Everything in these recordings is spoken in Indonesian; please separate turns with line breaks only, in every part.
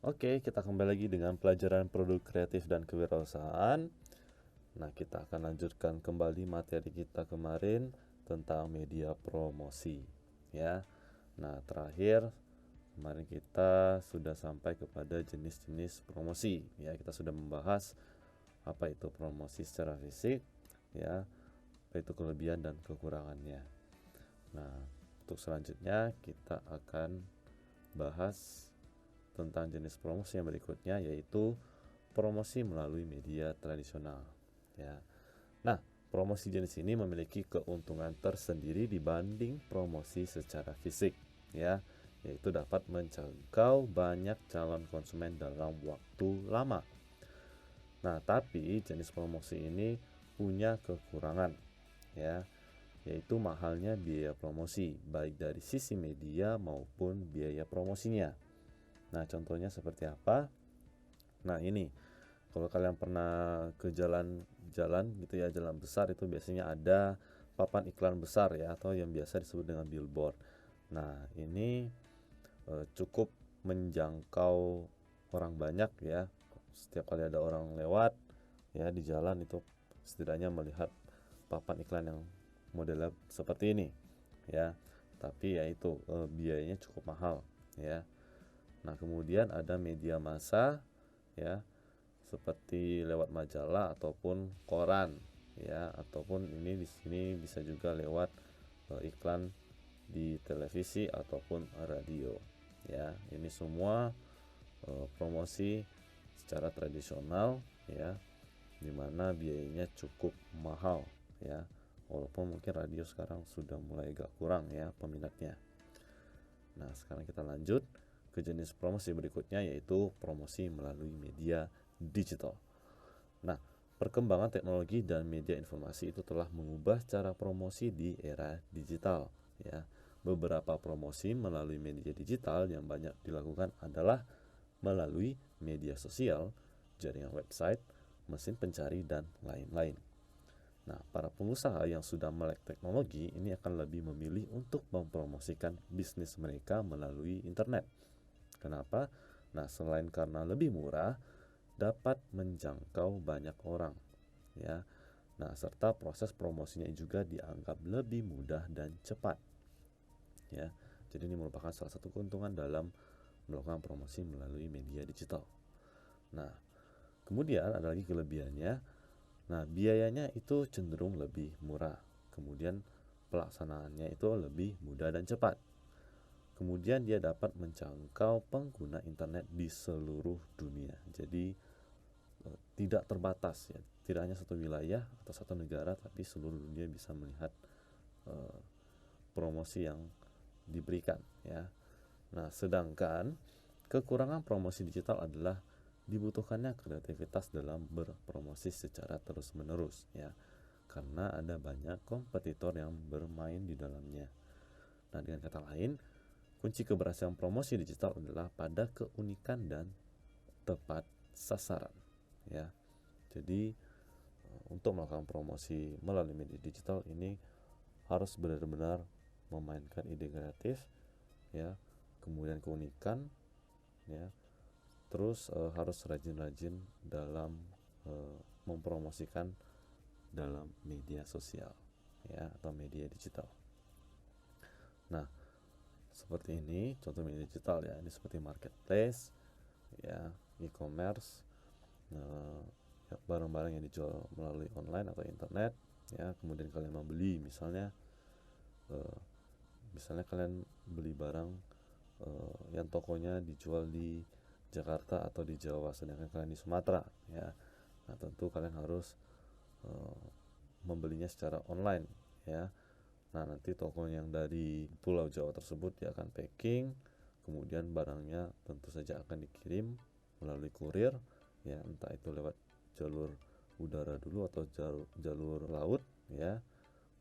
Oke, kita kembali lagi dengan pelajaran produk kreatif dan kewirausahaan. Nah, kita akan lanjutkan kembali materi kita kemarin tentang media promosi, ya. Nah, terakhir kemarin kita sudah sampai kepada jenis-jenis promosi, ya. Kita sudah membahas apa itu promosi secara fisik, ya, apa itu kelebihan dan kekurangannya. Nah, untuk selanjutnya kita akan bahas tentang jenis promosi yang berikutnya, yaitu promosi melalui media tradisional, ya. Nah, promosi jenis ini memiliki keuntungan tersendiri dibanding promosi secara fisik, ya, yaitu dapat menjangkau banyak calon konsumen dalam waktu lama. Nah, tapi jenis promosi ini punya kekurangan, ya, yaitu mahalnya biaya promosi, baik dari sisi media maupun biaya promosinya. Nah, contohnya seperti apa? Nah, ini kalau kalian pernah ke jalan-jalan gitu ya, jalan besar itu biasanya ada papan iklan besar ya, atau yang biasa disebut dengan billboard. Nah, ini cukup menjangkau orang banyak ya. Setiap kali ada orang lewat ya di jalan itu setidaknya melihat papan iklan yang modelnya seperti ini ya. Tapi ya itu biayanya cukup mahal ya. Nah, kemudian ada media massa ya, seperti lewat majalah ataupun koran ya, ataupun ini di sini bisa juga lewat iklan di televisi ataupun radio ya. Ini semua promosi secara tradisional ya, dimana biayanya cukup mahal ya, walaupun mungkin radio sekarang sudah mulai agak kurang ya peminatnya. Nah, sekarang kita lanjut ke jenis promosi berikutnya, yaitu promosi melalui media digital. Nah, perkembangan teknologi dan media informasi itu telah mengubah cara promosi di era digital ya. Beberapa promosi melalui media digital yang banyak dilakukan adalah melalui media sosial, jaringan website, mesin pencari, dan lain-lain. Nah, para pengusaha yang sudah melek teknologi ini akan lebih memilih untuk mempromosikan bisnis mereka melalui internet. Kenapa? Nah, selain karena lebih murah, dapat menjangkau banyak orang, ya. Nah, serta proses promosinya juga dianggap lebih mudah dan cepat, ya. Jadi ini merupakan salah satu keuntungan dalam melakukan promosi melalui media digital. Nah, kemudian ada lagi kelebihannya. Nah, biayanya itu cenderung lebih murah. Kemudian pelaksanaannya itu lebih mudah dan cepat. Kemudian dia dapat menjangkau pengguna internet di seluruh dunia. Jadi tidak terbatas ya. Tidak hanya satu wilayah atau satu negara, tapi seluruh dunia bisa melihat eh, promosi yang diberikan ya. Nah, sedangkan kekurangan promosi digital adalah dibutuhkannya kreativitas dalam berpromosi secara terus-menerus ya, karena ada banyak kompetitor yang bermain di dalamnya. Nah, dengan kata lain, kunci keberhasilan promosi digital adalah pada keunikan dan tepat sasaran ya. Jadi untuk melakukan promosi melalui media digital ini harus benar-benar memainkan ide kreatif ya, kemudian keunikan ya, terus harus rajin-rajin dalam mempromosikan dalam media sosial ya, atau media digital. Nah, seperti ini contoh media digital ya, ini seperti marketplace ya, e-commerce, ya, barang-barang yang dijual melalui online atau internet ya. Kemudian kalian membeli eh, misalnya kalian beli barang yang tokonya dijual di Jakarta atau di Jawa, sedangkan kalian di Sumatera ya. Nah, tentu kalian harus eh, membelinya secara online ya. Nah, nanti toko yang dari Pulau Jawa tersebut dia akan packing, kemudian barangnya tentu saja akan dikirim melalui kurir ya, entah itu lewat jalur udara dulu atau jalur laut ya,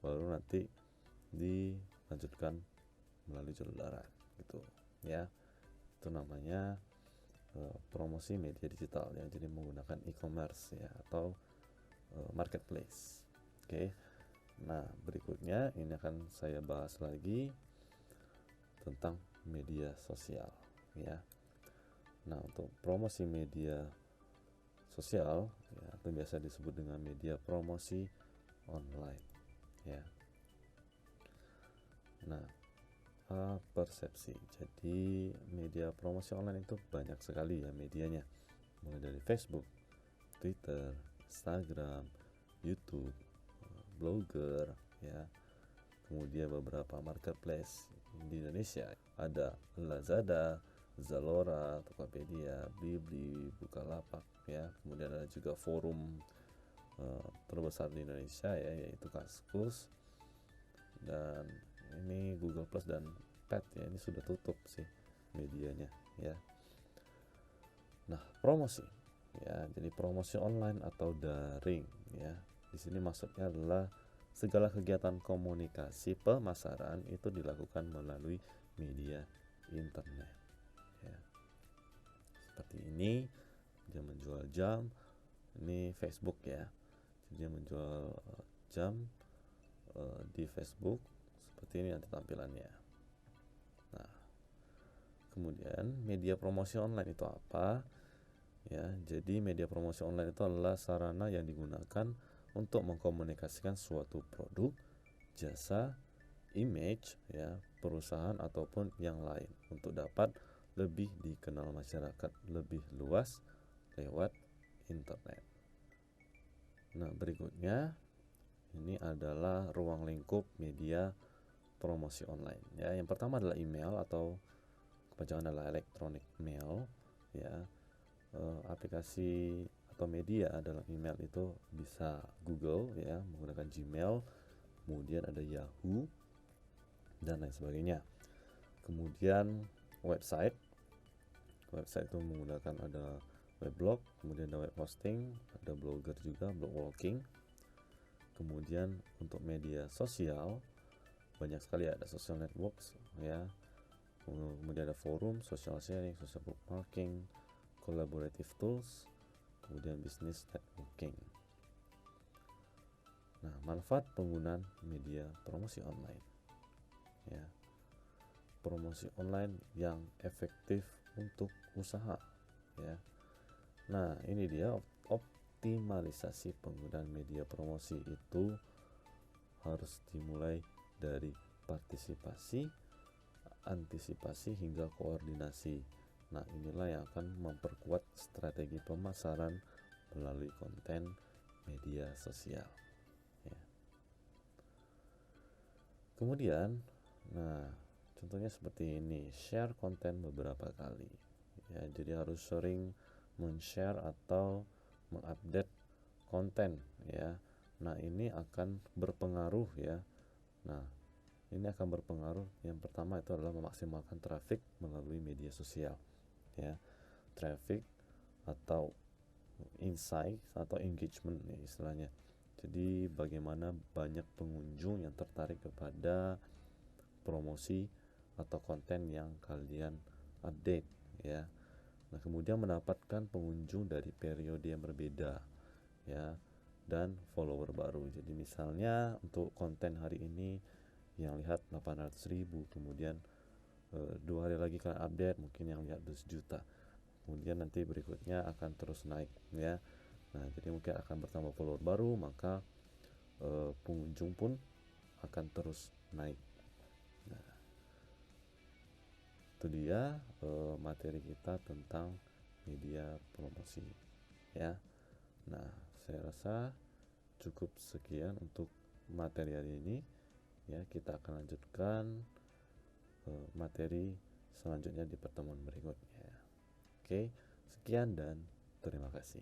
baru nanti dilanjutkan melalui jalur darat gitu ya. Itu namanya promosi media digital yang jadi menggunakan e-commerce ya, atau marketplace. Oke. Nah, berikutnya ini akan saya bahas lagi tentang media sosial ya. Nah, untuk promosi media sosial ya, itu biasa disebut dengan media promosi online ya. Nah, persepsi. Jadi media promosi online itu banyak sekali ya medianya. Mulai dari Facebook, Twitter, Instagram, YouTube, blogger ya. Kemudian beberapa marketplace di Indonesia ada Lazada, Zalora, Tokopedia, Blibli, Bukalapak ya. Kemudian ada juga forum terbesar di Indonesia ya, yaitu Kaskus, dan ini Google Plus dan Pet ya, ini sudah tutup sih medianya ya. Nah, promosi ya, jadi promosi online atau daring ya. Di sini maksudnya adalah segala kegiatan komunikasi pemasaran itu dilakukan melalui media internet ya. Seperti ini dia menjual jam, ini Facebook ya. Dia menjual jam di Facebook seperti ini nanti tampilannya. Nah, kemudian media promosi online itu apa? Ya, jadi media promosi online itu adalah sarana yang digunakan untuk mengkomunikasikan suatu produk, jasa, image ya, perusahaan ataupun yang lain untuk dapat lebih dikenal masyarakat lebih luas lewat internet. Nah, berikutnya ini adalah ruang lingkup media promosi online ya. Yang pertama adalah email atau kepanjangan adalah electronic mail ya. Aplikasi atau media dalam email itu bisa Google ya, menggunakan Gmail, kemudian ada Yahoo dan lain sebagainya. Kemudian website itu menggunakan ada weblog, kemudian ada web hosting, ada blogger juga, blog walking. Kemudian untuk media sosial banyak sekali, ada social networks ya, kemudian ada forum, social sharing, social bookmarking, collaborative tools, kemudian business networking. Nah, manfaat penggunaan media promosi online ya, promosi online yang efektif untuk usaha ya. Nah, ini dia optimalisasi penggunaan media promosi itu harus dimulai dari partisipasi, antisipasi hingga koordinasi. Nah, inilah yang akan memperkuat strategi pemasaran melalui konten media sosial ya. Kemudian, nah contohnya seperti ini, share konten beberapa kali ya, jadi harus sering men-share atau mengupdate konten ya. Nah, ini akan berpengaruh ya. Nah, ini akan berpengaruh, yang pertama itu adalah memaksimalkan traffic melalui media sosial ya. Traffic atau insight atau engagement ya istilahnya. Jadi bagaimana banyak pengunjung yang tertarik kepada promosi atau konten yang kalian update ya. Nah, kemudian mendapatkan pengunjung dari periode yang berbeda ya, dan follower baru. Jadi misalnya untuk konten hari ini yang lihat 800.000, kemudian 2 hari lagi kalian update mungkin yang lihat 2 juta, kemudian nanti berikutnya akan terus naik ya. Nah, jadi mungkin akan bertambah follower baru, maka pengunjung pun akan terus naik. Nah, itu dia materi kita tentang media promosi ya. Nah, saya rasa cukup sekian untuk materi hari ini ya. Kita akan lanjutkan materi selanjutnya di pertemuan berikutnya. Oke, sekian dan terima kasih.